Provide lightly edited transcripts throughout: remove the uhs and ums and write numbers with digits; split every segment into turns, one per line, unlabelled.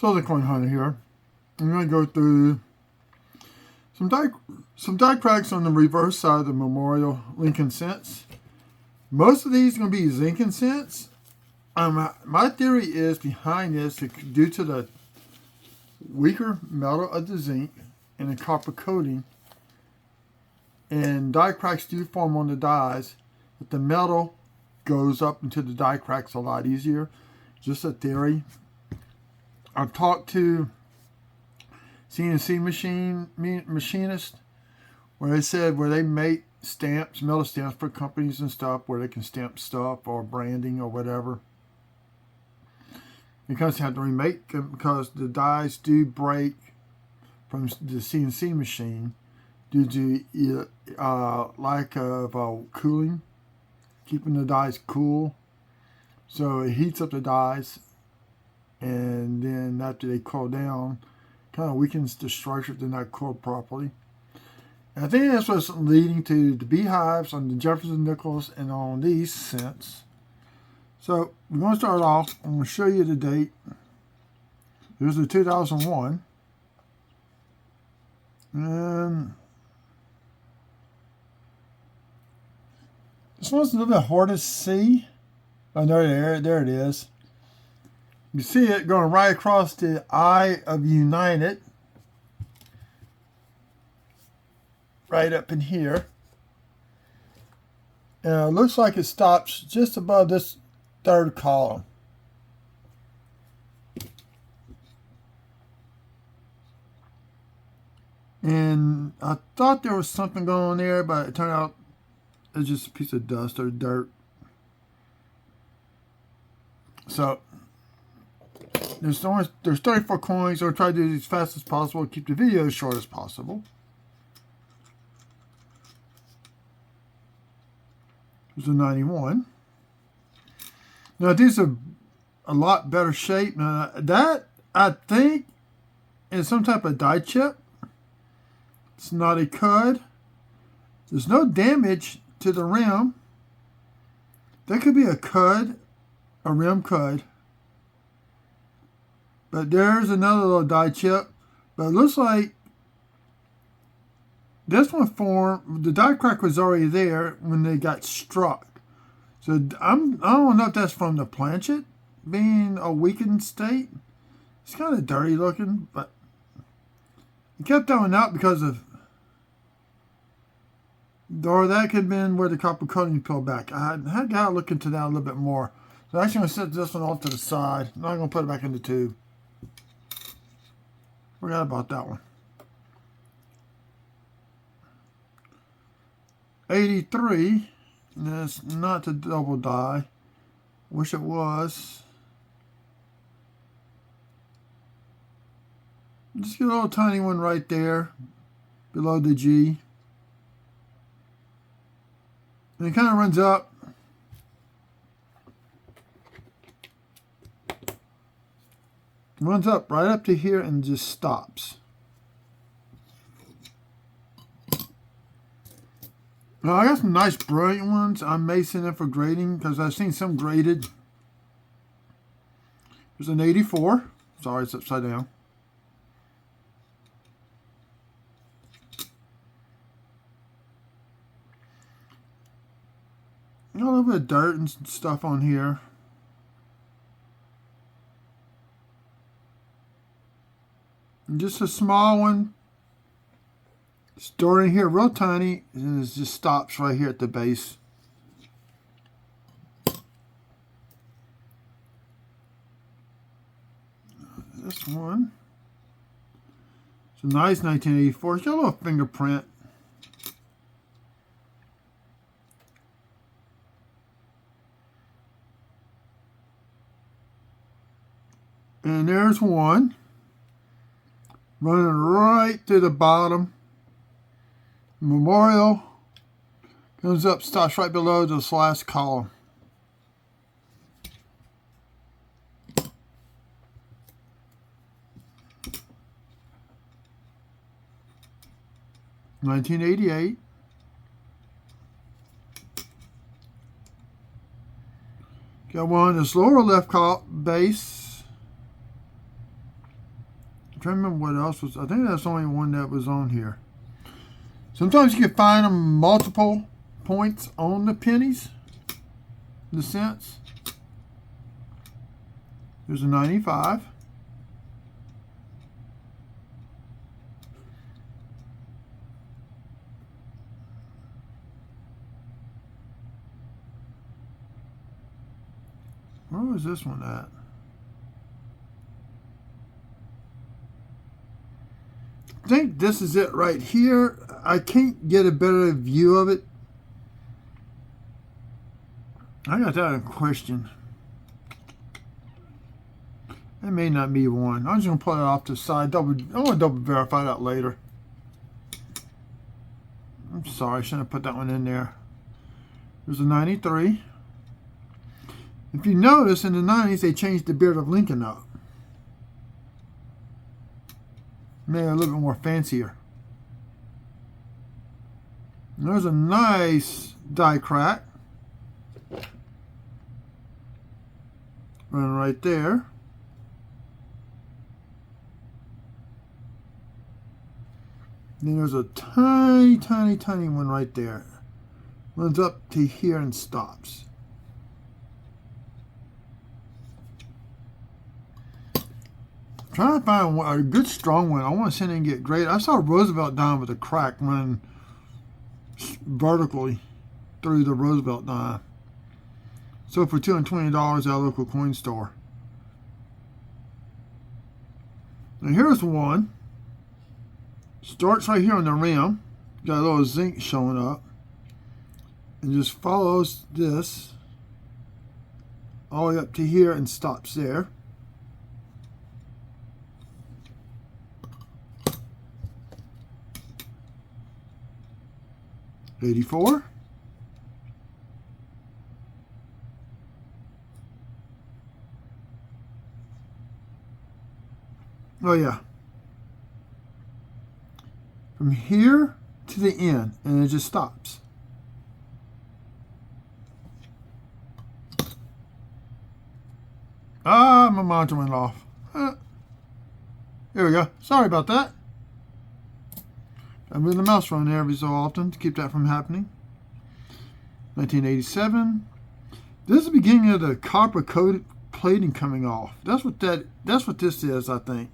Coin Hunter here. I'm going to go through some die cracks on the reverse side of the Memorial Lincoln Cents. Most of these are going to be zinc and cents. My theory is behind this, due to the weaker metal of the zinc and the copper coating, and die cracks do form on the dies, that the metal goes up into the die cracks a lot easier. Just a theory. I've talked to CNC machinists where they said where they make stamps, metal stamps for companies and stuff, where they can stamp stuff or branding or whatever. Because they have to remake them because the dies do break from the CNC machine due to lack of cooling, keeping the dies cool. So it heats up the dies, and then after they cool down, kind of weakens the structure if they're not cooled properly. And I think that's what's leading to the beehives on the Jefferson nickels and on these cents. So we're going to start off. I'm going to show you the date. Here's the 2001. And this one's a little bit hard to see. Oh, there it is. You see it going right across the eye of United. Right up in here. And it looks like it stops just above this third column. And I thought there was something going on there, but it turned out it's just a piece of dust or dirt. So there's 34 coins. I'll try to do it as fast as possible, keep the video as short as possible. There's a 91. Now these are a lot better shape. Now that I think is some type of die chip. It's not a cud. There's no damage to the rim. That could be a cud, a rim cud. But there's another little die chip. But it looks like this one formed, the die crack was already there when they got struck. So I don't know if that's from the planchet being a weakened state. It's kind of dirty looking, but it kept throwing out because of, or that could have been where the copper coating peeled back. I had got to look into that a little bit more. So I'm actually going to set this one off to the side. I'm not going to put it back in the tube. Forgot about that one. 83. That's not the double die. Wish it was. Just get a little tiny one right there below the G. And it kind of runs up. Runs up right up to here and just stops. Now I got some nice brilliant ones. I may send them for grading because I've seen some graded. There's an 84. Sorry, it's upside down. A little bit of dirt and stuff on here. And just a small one. Stored in here real tiny, and it just stops right here at the base. This one. It's a nice 1984. It's got a little fingerprint. And there's one. Running right to the bottom. Memorial comes up, stops right below this last column. $1988. Got one on this lower left base. I'm trying to remember what else was. I think that's the only one that was on here. Sometimes you can find them multiple points on the pennies, the cents. There's a 95. Where was this one at? I think this is it right here. I can't get a better view of it. I got that in question. It may not be one. I'm just going to pull it off to the side. I want to double verify that later. I'm sorry, I shouldn't have put that one in there. There's a 93. If you notice, in the 90s, they changed the Beard of Lincoln up. Made it a little bit more fancier. And there's a nice die crack. Running right there. Then there's a tiny, tiny, tiny one right there. Runs up to here and stops. Trying to find a good strong one. I want to send in and get great. I saw Roosevelt dime with a crack running vertically through the Roosevelt dime. So for $220 at a local coin store. Now here's one. Starts right here on the rim. Got a little zinc showing up. And just follows this all the way up to here and stops there. $84. Oh yeah. From here to the end, and it just stops. Ah, my monitor went off. Here we go. Sorry about that. I move the mouse around there every so often to keep that from happening. 1987. This is the beginning of the copper coated plating coming off. That's what this is, I think.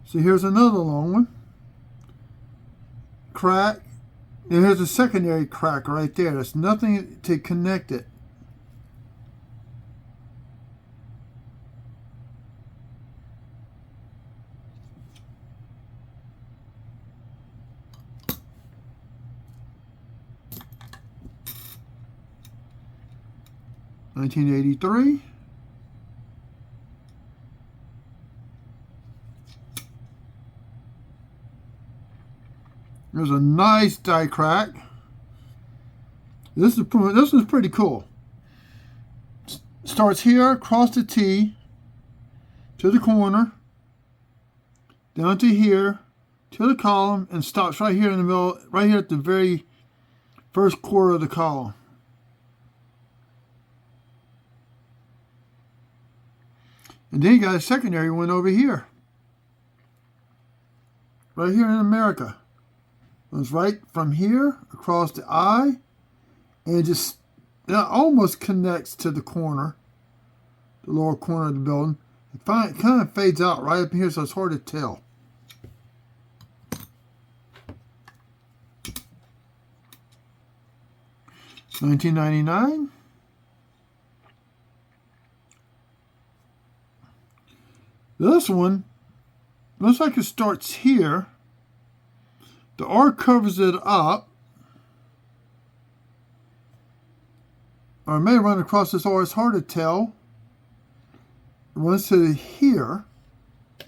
So here's another long one. Crack. And here's a secondary crack right there. There's nothing to connect it. $1983. There's a nice die crack. This is pretty cool. Starts here, across the T, to the corner, down to here, to the column, and stops right here in the middle, right here at the very first quarter of the column. And then you got a secondary one over here. Right here in America. Goes right from here across the eye, and it almost connects to the corner, the lower corner of the building. It kind of fades out right up here, so it's hard to tell. $19.99. This one looks like it starts here. The R covers it up. Or it may run across this R. It's hard to tell. It runs to here. I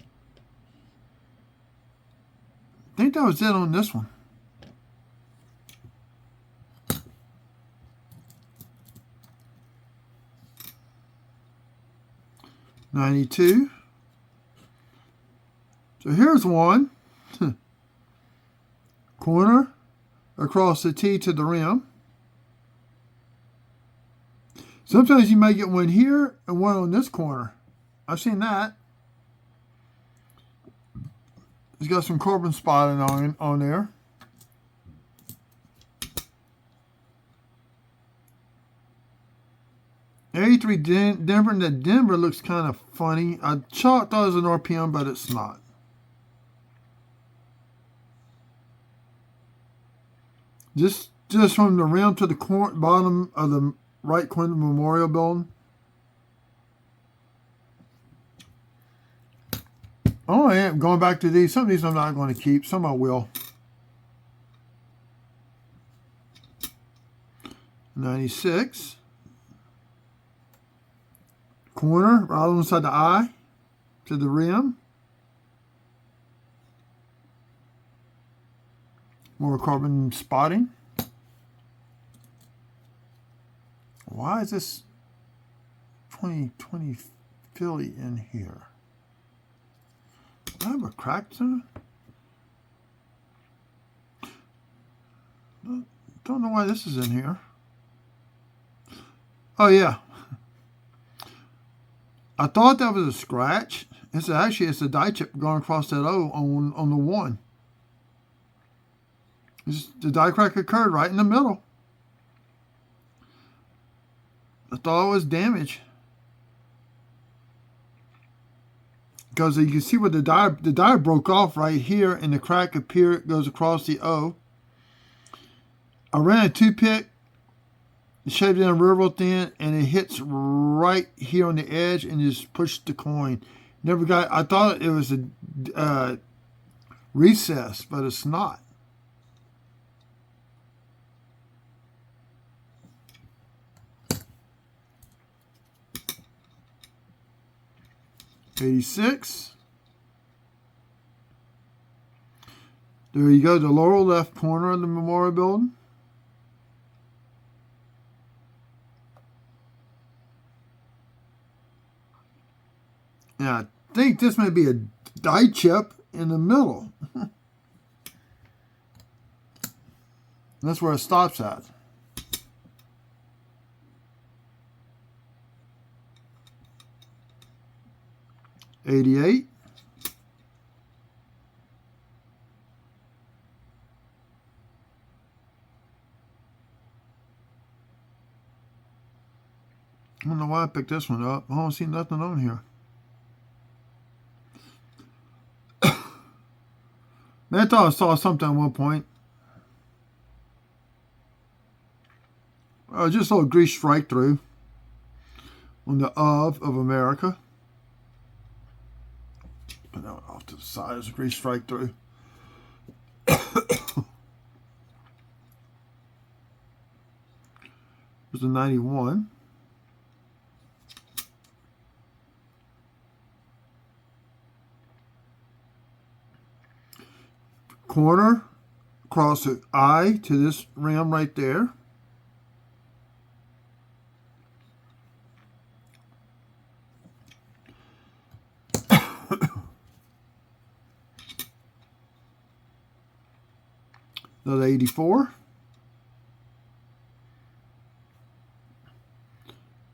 think that was it on this one. $92. So here's one. Corner across the T to the rim. Sometimes you may get one here and one on this corner. I've seen that. It's got some carbon spotting on there. A3 Denver. That Denver looks kind of funny. I thought it was an RPM, but it's not. Just from the rim to the bottom of the right corner of the Memorial Building. Oh, I am going back to these. Some of these I'm not going to keep. Some I will. 96. Corner, right alongside the eye to the rim. More carbon spotting. Why is this 2020 Philly in here? Do I have a crack zone? Don't know why this is in here. Oh yeah. I thought that was a scratch. It's a die chip going across that O on the 1. The die crack occurred right in the middle. I thought it was damage. Because you can see where the die broke off right here, and the crack goes across the O. I ran a toothpick, shaved it in real thin, and it hits right here on the edge and just pushed the coin. I thought it was a recess, but it's not. '86. There you go, the lower left corner of the Memorial Building. And I think this may be a die chip in the middle. That's where it stops at. '88. I don't know why I picked this one up. I don't see nothing on here. Man, I thought I saw something at one point. Just a little grease strike through on the of America. Put that one off to the side. There's a grease strike through. There's a 91. Corner across the eye to this rim right there. Another 84.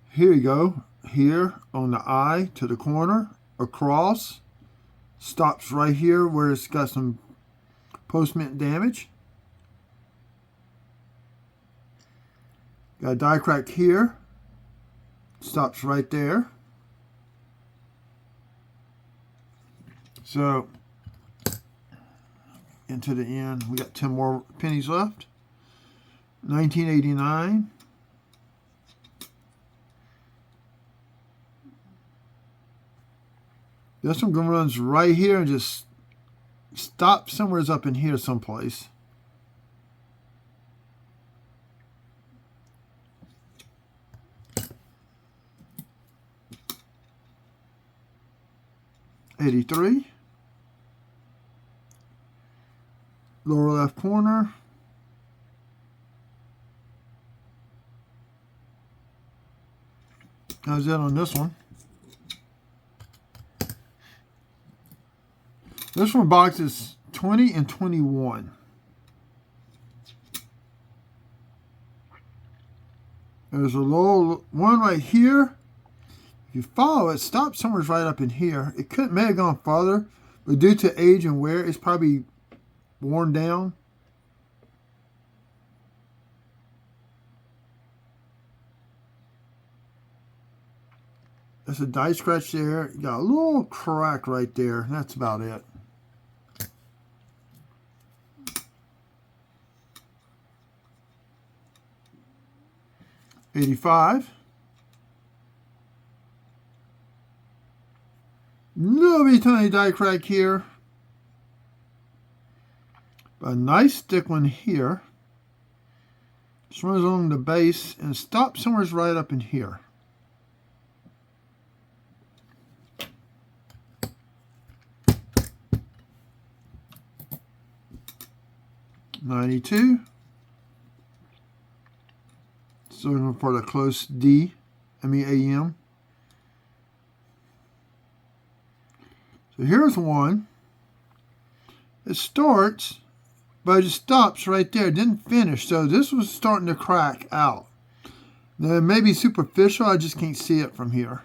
Here you go. Here on the eye to the corner, across. Stops right here where it's got some post-mint damage. Got a die crack here. Stops right there. So, into the end, we got 10 more pennies left. 1989. This one runs right here and just stop somewhere up in here someplace. '83. Lower left corner. How's that on this one? This one boxes 20 and 21. There's a little one right here. If you follow it, stops somewhere right up in here. It may have gone farther, but due to age and wear, it's probably worn down. There's a die scratch there. You got a little crack right there. That's about it. $85. Little bit tiny die crack here. A nice thick one here. Just runs along the base and stops somewhere right up in here. $92. So we're going for the close D, MEAM. So here's one. It starts, but it just stops right there. It didn't finish. So this was starting to crack out. Now it may be superficial. I just can't see it from here.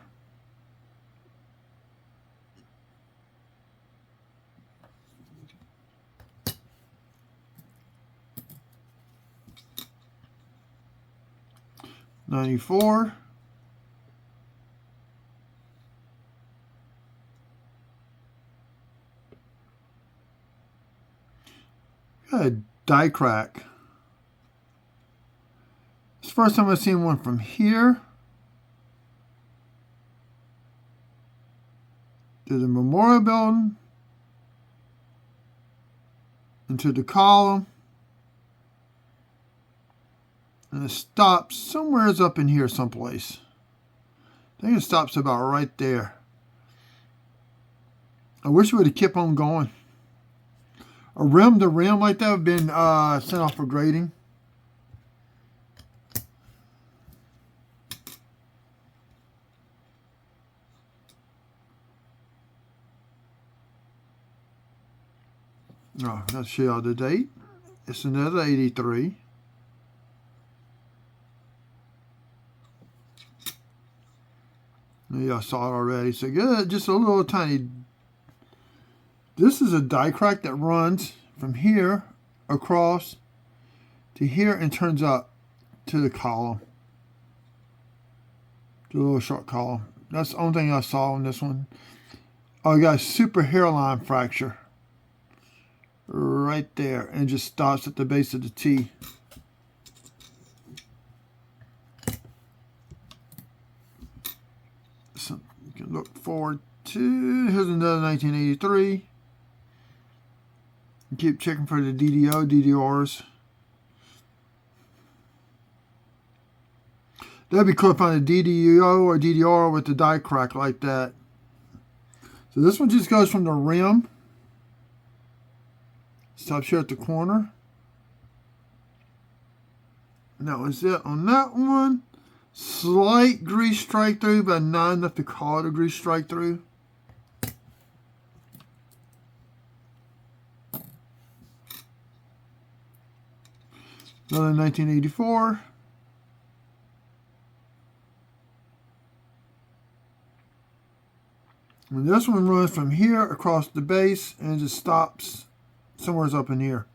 $94. Got a die crack. It's the first time I've seen one from here to the Memorial Building into the column. And it stops somewhere up in here someplace. I think it stops about right there. I wish it would have kept on going. A rim to rim like that would have been sent off for grading. Oh, let's show you the date. It's another 83. Yeah, I saw it already. So good, just a little tiny. This is a die crack that runs from here across to here and turns up to the column. To a little short column. That's the only thing I saw on this one. Oh, you got a super hairline fracture. Right there. And it just stops at the base of the T. So you can look forward to. Here's another 1983. Keep checking for the DDO, DDRs. That'd be cool to find a DDO or DDR with the die crack like that. So this one just goes from the rim. Stops here at the corner. And that was it on that one. Slight grease strike through, but not enough to call it a grease strike through. Another 1984. And this one runs from here across the base and just stops somewhere up in here.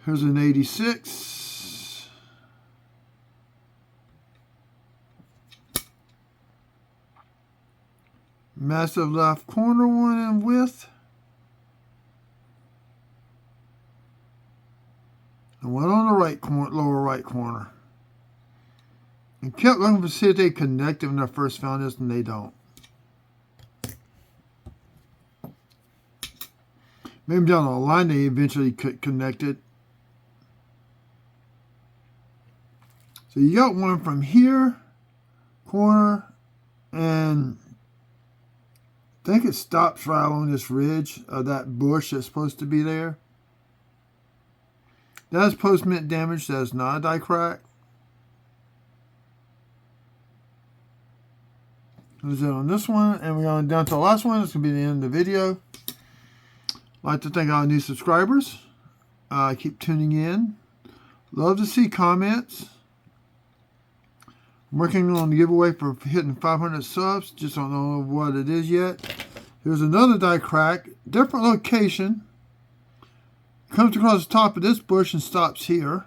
Here's an 86. Massive left corner one in width. And one on the right corner, lower right corner. And kept looking to see if they connected when I first found this, and they don't. Maybe down the line they eventually connected. So you got one from here, corner, and I think it stops right along this ridge of that bush that's supposed to be there. That's post-mint damage. That's not a die crack. That's it on this one. And we're going down to the last one. It's going to be the end of the video. I'd like to thank all new subscribers. Keep tuning in. Love to see comments. I'm working on the giveaway for hitting 500 subs. Just don't know what it is yet. Here's another die crack. Different location. Comes across the top of this bush and stops here.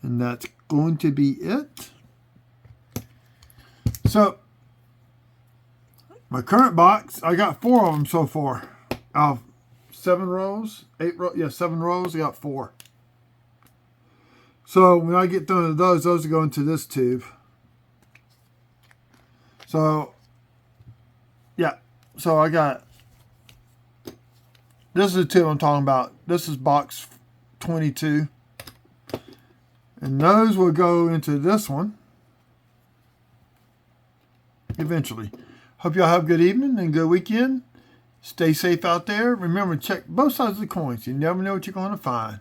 And that's going to be it. So, my current box, I got 4 of them so far. Out of 7 rows, 8 rows, yeah, 7 rows, I got 4. So, when I get done with those will go into this tube. So, yeah, so I got, this is the tube I'm talking about. This is box 22. And those will go into this one eventually. Hope y'all have a good evening and good weekend. Stay safe out there. Remember, check both sides of the coins. You never know what you're going to find.